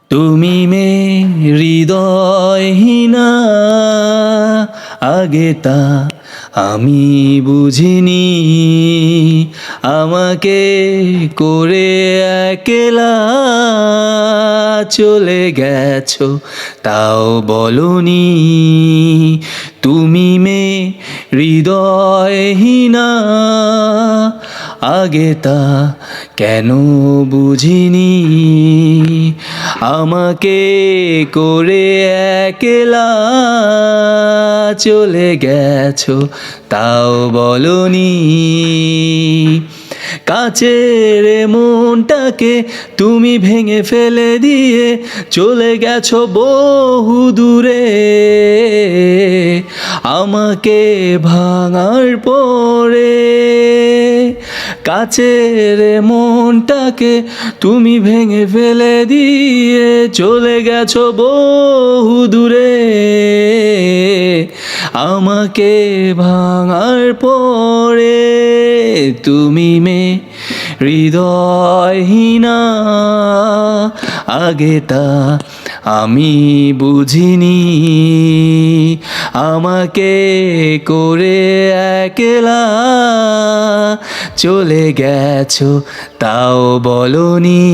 তুমি হৃদয়হীনা, আগে তা আমি বুঝিনি। আমাকে করে একলা চলে গেছো, তাও বলনি। তুমি হৃদয়হীনা, আগে তা কেন বুঝিনি। আমাকে করে একলা চলে গেছো, তাও বলনি। কাচের মনটাকে তুমি ভেঙে ফেলে দিয়ে চলে গেছো বহু দূরে। আমাকে ভাঙার পরে কাচের মনটাকে তুমি ভেঙে ফেলে দিয়ে চলে গেছো বহু দূরে। আমাকে ভাঙার পরে তুমি হৃদয়হীনা, আগে তা আমি বুঝিনি। আমাকে করে একলা চলে গেছো, তাও বলনি।